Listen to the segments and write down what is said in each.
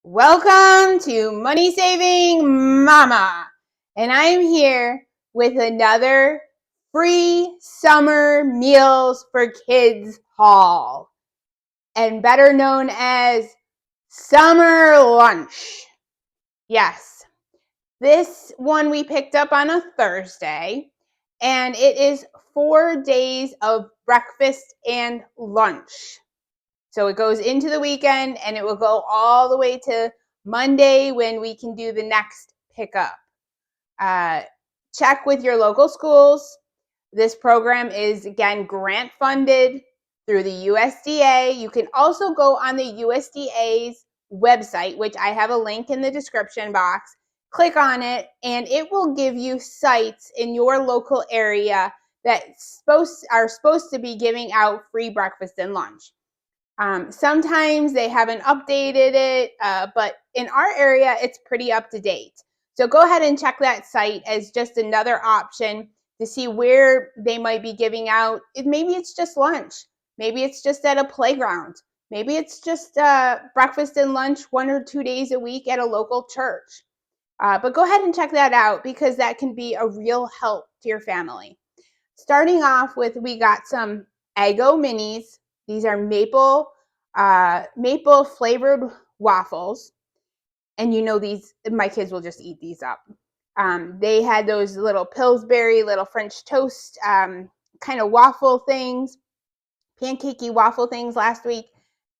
Welcome to Money Saving Mama, and I'm here with another free summer meals for kids haul, and better known as summer lunch. Yes, this one we picked up on a Thursday, and it is 4 days of breakfast and lunch. So it goes into the weekend and it will go all the way to Monday when we can do the next pickup. Check with your local schools. This program is, again, grant funded through the USDA. You can also go on the USDA's website, which I have a link in the description box. Click on it and it will give you sites in your local area that are supposed to be giving out free breakfast and lunch. Sometimes they haven't updated it, but in our area, it's pretty up to date. So go ahead and check that site as just another option to see where they might be giving out. Maybe it's just lunch. Maybe it's just at a playground. Maybe it's just breakfast and lunch 1 or 2 days a week at a local church. But go ahead and check that out because that can be a real help to your family. Starting off with, we got some Eggo minis. These are maple flavored waffles. And you know these, my kids will just eat these up. They had those little Pillsbury, little French toast kind of waffle things, pancakey waffle things last week,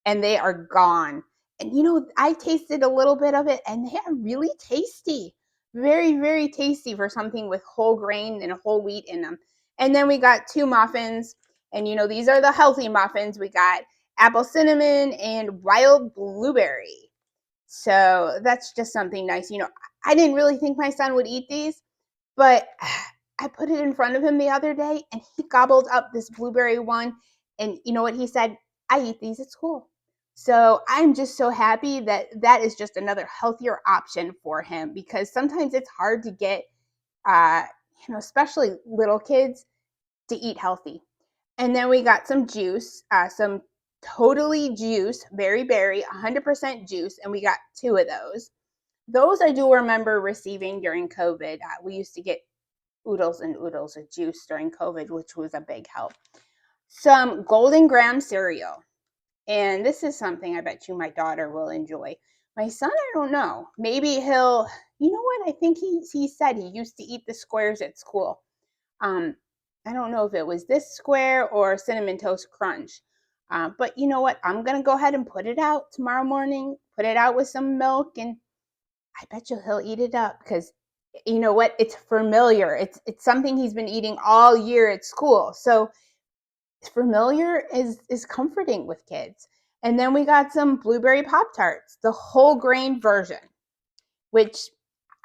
and they are gone. And you know, I tasted a little bit of it and they are really tasty. Very, very tasty for something with whole grain and whole wheat in them. And then we got 2 muffins. And you know, these are the healthy muffins. We got apple cinnamon and wild blueberry. So that's just something nice. You know, I didn't really think my son would eat these, but I put it in front of him the other day and he gobbled up this blueberry one. And you know what he said? I eat these at school. So I'm just so happy that that is just another healthier option for him, because sometimes it's hard to get, especially little kids, to eat healthy. And then we got some juice, some totally juice, berry, 100% juice, and we got 2 of those. Those I do remember receiving during COVID. We used to get oodles and oodles of juice during COVID, which was a big help. Some Golden Graham cereal. And this is something I bet you my daughter will enjoy. My son, I don't know. Maybe he'll, you know what? I think he said he used to eat the squares at school. I don't know if it was this square or Cinnamon Toast Crunch. But you know what? I'm going to go ahead and put it out tomorrow morning, put it out with some milk, and I bet you he'll eat it up because you know what? It's familiar. It's something he's been eating all year at school. So familiar is comforting with kids. And then we got some blueberry Pop-Tarts, the whole grain version, which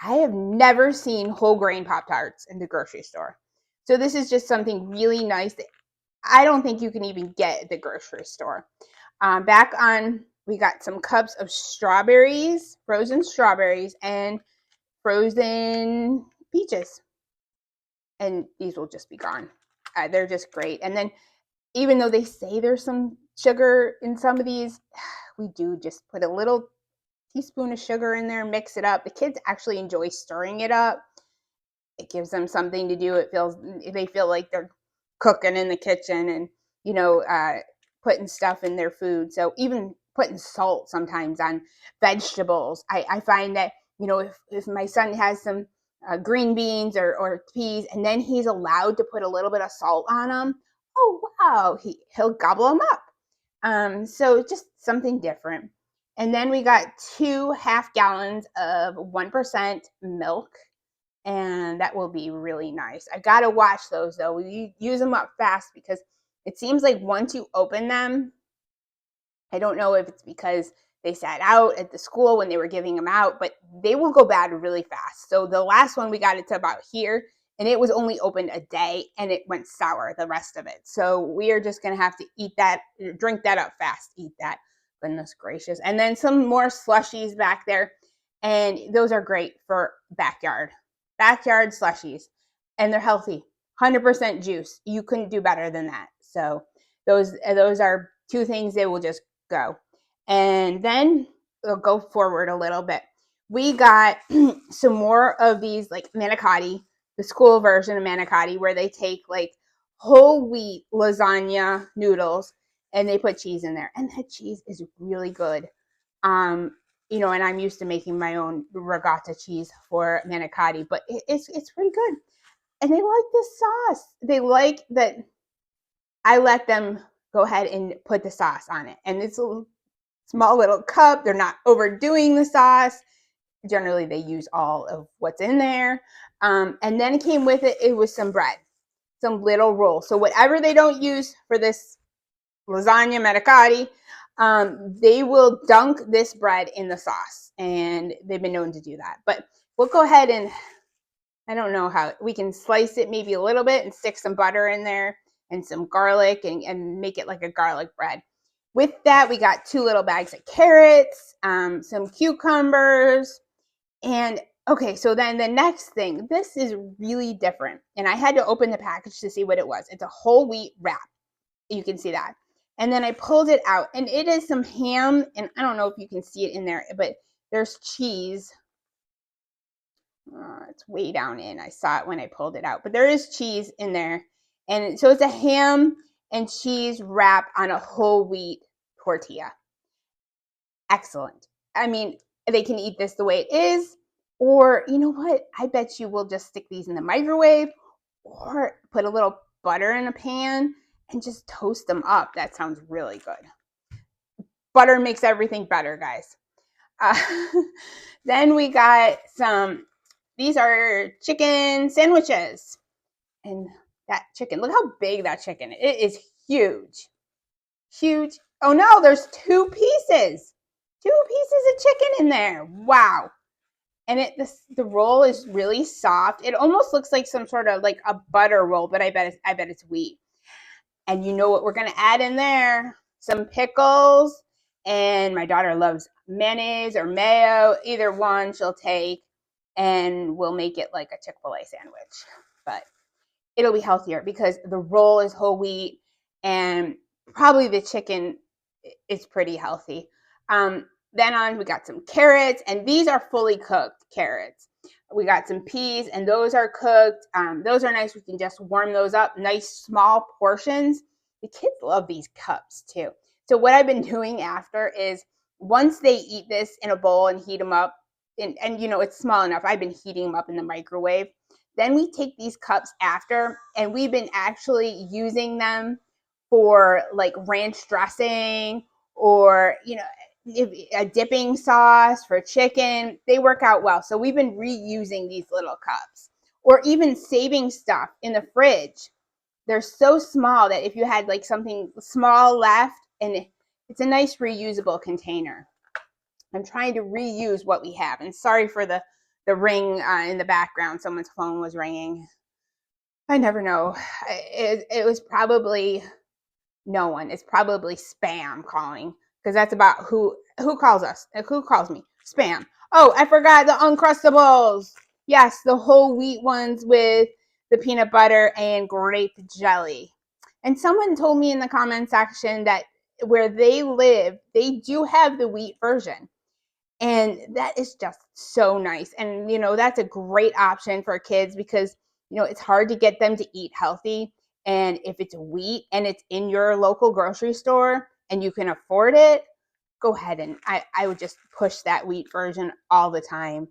I have never seen whole grain Pop-Tarts in the grocery store. So this is just something really nice that I don't think you can even get at the grocery store. Back on, we got some cups of strawberries, frozen strawberries, and frozen peaches. And these will just be gone. They're just great. And then even though they say there's some sugar in some of these, we do just put a little teaspoon of sugar in there, mix it up. The kids actually enjoy stirring it up. It gives them something to do. They feel like they're cooking in the kitchen and, putting stuff in their food. So even putting salt sometimes on vegetables. I find that, if my son has some green beans or peas, and then he's allowed to put a little bit of salt on them, oh, wow, he'll gobble them up. So just something different. And then we got 2 half gallons of 1% milk, and that will be really nice. I got to watch those, though. We use them up fast because it seems like once you open them, I don't know if it's because they sat out at the school when they were giving them out, but they will go bad really fast. So the last one we got it to about here, and it was only opened a day, and it went sour, the rest of it. So we are just going to have to eat that, drink that up fast, eat that. Goodness gracious. And then some more slushies back there, and those are great for backyard slushies, and they're healthy. 100% juice. You couldn't do better than that. So those are 2 things they will just go. And then go forward a little bit. We got some more of these like manicotti, the school version of manicotti, where they take like whole wheat lasagna noodles and they put cheese in there, and that cheese is really good. Um, and I'm used to making my own regatta cheese for manicotti, but it's pretty good. And they like this sauce. They like that I let them go ahead and put the sauce on it, and it's a small little cup. They're not overdoing the sauce. Generally, they use all of what's in there. And then it came with it, it was some bread, some little rolls. So whatever they don't use for this lasagna manicotti, they will dunk this bread in the sauce. And they've been known to do that. But we'll go ahead and, I don't know how, we can slice it maybe a little bit and stick some butter in there and some garlic and make it like a garlic bread. With that, we got 2 little bags of carrots, some cucumbers, and okay, so then the next thing, this is really different. And I had to open the package to see what it was. It's a whole wheat wrap. You can see that. And then I pulled it out, and it is some ham, and I don't know if you can see it in there, but there's cheese. It's way down in. I saw it when I pulled it out, but there is cheese in there. And so it's a ham and cheese wrap on a whole wheat tortilla. Excellent. I mean, they can eat this the way it is, or you know what? I bet you we'll just stick these in the microwave or put a little butter in a pan and just toast them up. That sounds really good. Butter makes everything better, guys. Then we got these are chicken sandwiches. And that chicken, look how big that chicken is. It is huge. Huge. Oh no, there's 2 pieces. 2 pieces of chicken in there. Wow. And the roll is really soft. It almost looks like some sort of like a butter roll, but I bet it's wheat. And you know what we're gonna add in there? Some pickles. And my daughter loves mayonnaise or mayo. Either one she'll take, and we'll make it like a Chick-fil-A sandwich. But it'll be healthier because the roll is whole wheat and probably the chicken is pretty healthy. Then we got some carrots, and these are fully cooked carrots. We got some peas, and those are cooked. Those are nice. We can just warm those up. Nice small portions. The kids love these cups too. So what I've been doing after is once they eat this in a bowl and heat them up, and it's small enough, I've been heating them up in the microwave. Then we take these cups after, and we've been actually using them for like ranch dressing or, a dipping sauce for chicken. They work out well. So we've been reusing these little cups or even saving stuff in the fridge. They're so small that if you had like something small left, and it's a nice reusable container. I'm trying to reuse what we have. And sorry for the ring in the background. Someone's phone was ringing. I never know. It was probably no one. It's probably spam calling, because that's about who calls us. Who calls me? Spam. Oh, I forgot the Uncrustables. Yes, the whole wheat ones with the peanut butter and grape jelly. And someone told me in the comment section that where they live, they do have the wheat version. And that is just so nice. And, that's a great option for kids because, it's hard to get them to eat healthy. And if it's wheat and it's in your local grocery store and you can afford it, go ahead. And I would just push that wheat version all the time.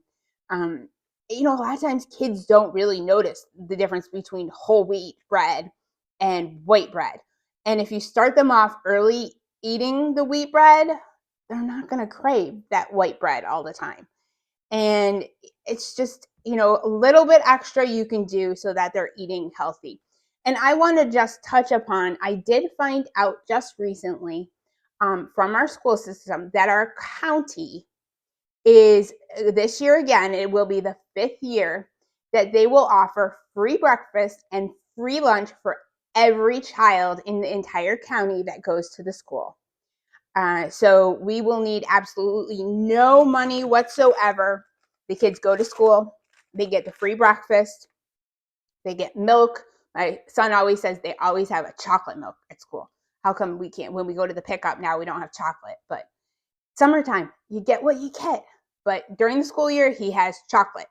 A lot of times kids don't really notice the difference between whole wheat bread and white bread. And if you start them off early eating the wheat bread, they're not going to crave that white bread all the time. And it's just, a little bit extra you can do so that they're eating healthy. And I want to just touch upon, I did find out just recently from our school system that our county is, this year again, it will be the 5th year that they will offer free breakfast and free lunch for every child in the entire county that goes to the school. So we will need absolutely no money whatsoever. The kids go to school, they get the free breakfast, they get milk. My son always says they always have a chocolate milk at school. How come we can't, when we go to the pickup now, we don't have chocolate? But summertime, you get what you get. But during the school year, he has chocolate.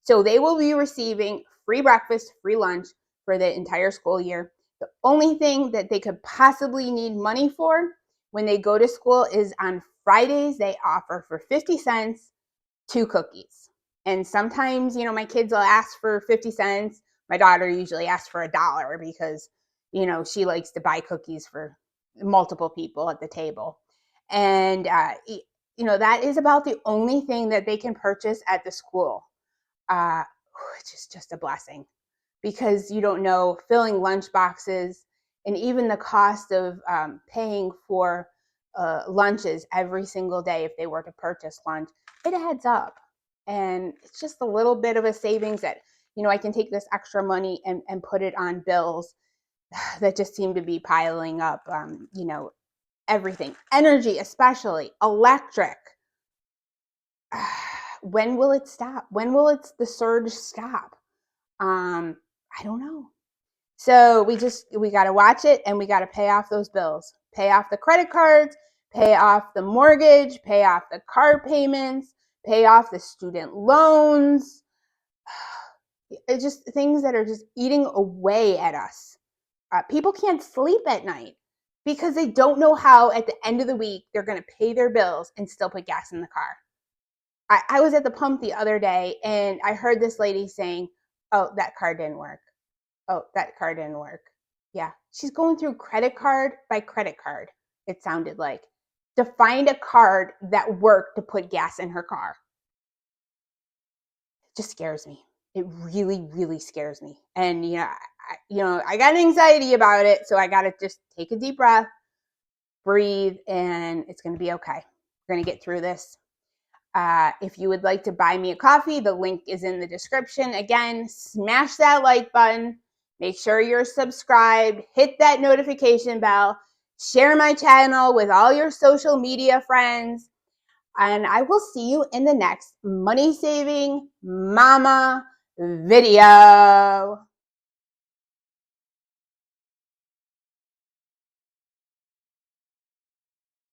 So they will be receiving free breakfast, free lunch for the entire school year. The only thing that they could possibly need money for when they go to school is on Fridays, they offer for 50 cents 2 cookies. And sometimes, my kids will ask for 50 cents. My daughter usually asks for $1 because, she likes to buy cookies for multiple people at the table. And, that is about the only thing that they can purchase at the school, which is just a blessing because you don't know filling lunch boxes and even the cost of paying for lunches every single day if they were to purchase lunch, it adds up. And it's just a little bit of a savings that, I can take this extra money and put it on bills that just seem to be piling up, everything. Energy, especially, electric. When will it stop? When will the surge stop? I don't know. So we got to watch it and we got to pay off those bills, pay off the credit cards, pay off the mortgage, pay off the car payments, pay off the student loans. It's just things that are just eating away at us. People can't sleep at night because they don't know how at the end of the week they're going to pay their bills and still put gas in the car. I was at the pump the other day and I heard this lady saying, "Oh, that card didn't work. Oh, that card didn't work." Yeah, she's going through credit card by credit card, it sounded like, to find a card that worked to put gas in her car. It just scares me. It really, really scares me. And, I got anxiety about it, so I got to just take a deep breath, breathe, and it's going to be okay. We're going to get through this. If you would like to buy me a coffee, the link is in the description. Again, smash that like button. Make sure you're subscribed. Hit that notification bell. Share my channel with all your social media friends. And I will see you in the next Money Saving Mama video.